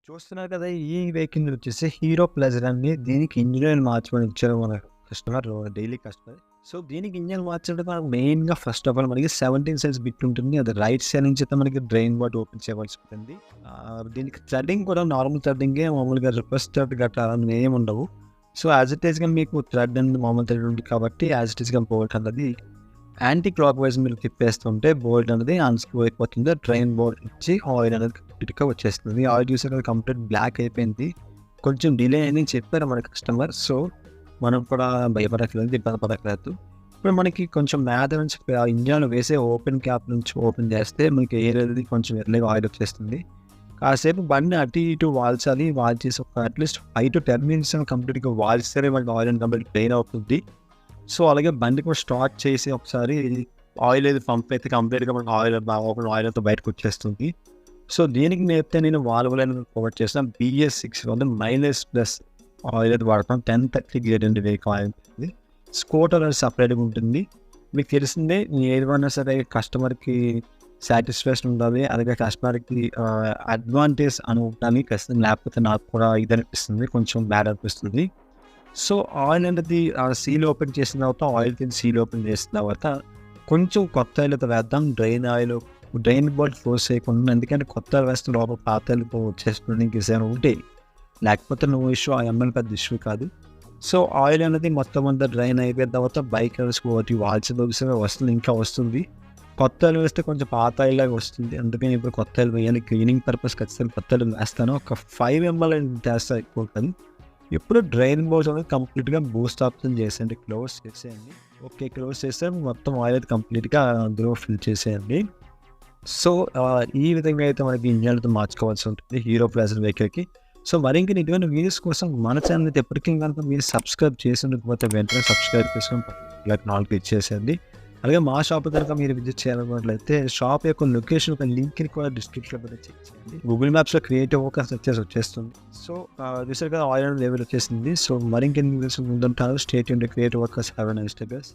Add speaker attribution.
Speaker 1: చూస్తున్నారు కదా! ఈ వెహికల్ వచ్చేసి హీరో ప్లెజర్ అండి. దీనికి ఇంజిన్ ఆయిల్ మార్చమని ఇచ్చారు మన కస్టమర్, డైలీ కస్టమర్. సో, దీనికి ఇంజిన్ మార్చడం మనకు మెయిన్‌గా ఫస్ట్ ఆఫ్ ఆల్ మనకి 17 సైజ్ బిట్ ఉంటుంది. అది రైట్ సైడ్ నుంచి అయితే మనకి డ్రైన్ బోర్డ్ ఓపెన్ చేయవలసి ఉంటుంది. దీనికి థ్రెడ్డింగ్ కూడా నార్మల్ థ్రెడ్డింగే, మామూలుగా రివర్స్ థ్రెడ్ గట్రా అలాంటివి ఏమి ఉండవు. సో, యాజ్ ఇట్ ఈస్‌గా మీకు థ్రెడ్ అండ్ మామూలు థ్రెడ్ ఉంది కాబట్టి యాజ్ ఇట్ ఈస్‌గా బోల్ట్ అన్నది యాంటీ క్లాక్ వైజ్ మీరు తిప్పేస్తుంటే బోల్ట్ అనేది అన్‌స్క్రూ అయిపోతుంది. డ్రైన్ బోర్డ్ నుంచి ఆయిల్ అనేది కంప్లీట్‌గా వచ్చేస్తుంది. ఆయిల్ చూసారు కదా, కంప్లీట్ బ్లాక్ అయిపోయింది. కొంచెం డిలే అయిందని చెప్పారు మన కస్టమర్. సో, మనం కూడా భయపడట్లేదు, ఇబ్బంది పడట్లేదు. ఇప్పుడు మనకి కొంచెం మేత నుంచి ఇంజన్ వేసే ఓపెన్ క్యాప్ నుంచి ఓపెన్ చేస్తే మనకి ఎయిర్ అనేది కొంచెం ఎర్లీగా ఆయిల్ వచ్చేస్తుంది. కాసేపు బండిని అటు ఇటు వాల్చాలి. వాల్చేసి ఒక అట్లీస్ట్ 5-10 మినిట్స్ కంప్లీట్‌గా వాల్స్తేనే మనకి ఆయిల్ అనేది కంప్లీట్ డ్రైన్ అవుతుంది. సో, అలాగే బండి కూడా స్టార్ట్ చేసి ఒకసారి ఆయిల్ ఏది పంప్ అయితే కంప్లీట్‌గా మనకు ఆయిల్ ఓపెన్ ఆయిల్ అంతా బయటకొచ్చేస్తుంది. సో, దీనికి నేనైతే నేను వాల్వ్‌లను ప్రొవైడ్ చేసిన BS6 మైలేజ్ ప్లస్ ఆయిల్ అయితే వాడతాం. 1030 గ్రేడ్ అండి వెహికల్ ఆయిల్ ఉంటుంది. స్కూటర్ అనేది సపరేట్‌గా ఉంటుంది. మీకు తెలిసిందే, ఏదైనా సరే కస్టమర్‌కి సాటిస్ఫాక్షన్ ఉండాలి. అలాగే కస్టమర్‌కి అడ్వాంటేజ్ అని ఉండాలి ఖచ్చితంగా. లేకపోతే నాకు కూడా ఇది అనిపిస్తుంది, కొంచెం బ్యాడ్ అనిపిస్తుంది. సో, ఆయిల్ అనేది సీల్ ఓపెన్ చేసిన తర్వాత ఆయిల్ తీసి సీల్ ఓపెన్ చేసిన తర్వాత కొంచెం కొత్త ఆయిల్ అయితే వేద్దాం. డ్రైన్ బోర్డ్ క్లోజ్ చేయకుండా, ఎందుకంటే కొత్త ఆయిల్ వేస్తే లోపల పాత ఆయిల్ వచ్చేస్తుంది. ఇంకేమైనా ఉంటే, లేకపోతే నో ఇష్యూ, ఆ ఎంఎల్ పెద్ద ఇష్యూ కాదు. సో, ఆయిల్ అనేది మొత్తం అంతా డ్రైన్ అయిపోయిన తర్వాత బైక్ ఒకటి వాల్చిన వస్తుంది, ఇంకా వస్తుంది. కొత్త ఆయిల్ వేస్తే కొంచెం పాత ఆయిల్ లాగా వస్తుంది. అందుకని ఇప్పుడు కొత్త ఆయిల్ వేయాలి. క్లీనింగ్ పర్పస్ ఖచ్చితంగా కొత్త ఆయిల్ వేస్తాను. ఒక 5 ml వేస్తా, ఎక్కువ కాదు. ఇప్పుడు డ్రైన్ బోర్డ్స్ అనేది కంప్లీట్‌గా బూస్ట్ ఆప్షన్ చేసేయండి. క్లోజ్ చేసేయండి. ఓకే, క్లోజ్ చేస్తే మొత్తం ఆయిల్ అయితే కంప్లీట్‌గా అందులో ఫిల్ చేసేయండి. సో, ఈ విధంగా అయితే మనకి ఇంజిన్ అయితే మార్చుకోవాల్సి ఉంటుంది హీరో ప్లెజర్ వెహికల్‌కి. సో, మరింక ఇటువంటి వీడియోస్ కోసం మన ఛానల్ అయితే ఎప్పటికీ కనుక మీరు సబ్స్క్రైబ్ చేసి ఉండకపోతే వెంటనే సబ్స్క్రైబ్ చేసుకొని ఇలాంటి 4 క్లిక్ చేసేయండి. అలాగే మా షాప్ కనుక మీరు విజిట్ చేయాలనుకున్నట్లయితే షాప్ యొక్క లొకేషన్ ఒక లింక్‌ని కూడా డిస్క్రిప్షన్‌లో చెక్ చేయండి. గూగుల్ మ్యాప్స్‌లో క్రియేటివ్ వర్కర్స్ సెర్చ్ చేసి వచ్చేస్తుంది. సో, చూసారు కదా, ఆయిల్ అనేది లెవెల్ వచ్చేసింది. సో, మరింకెన్ని వీడియోస్ ముందుంటారు. Stay tuned. Creative workers. Have a nice day guys.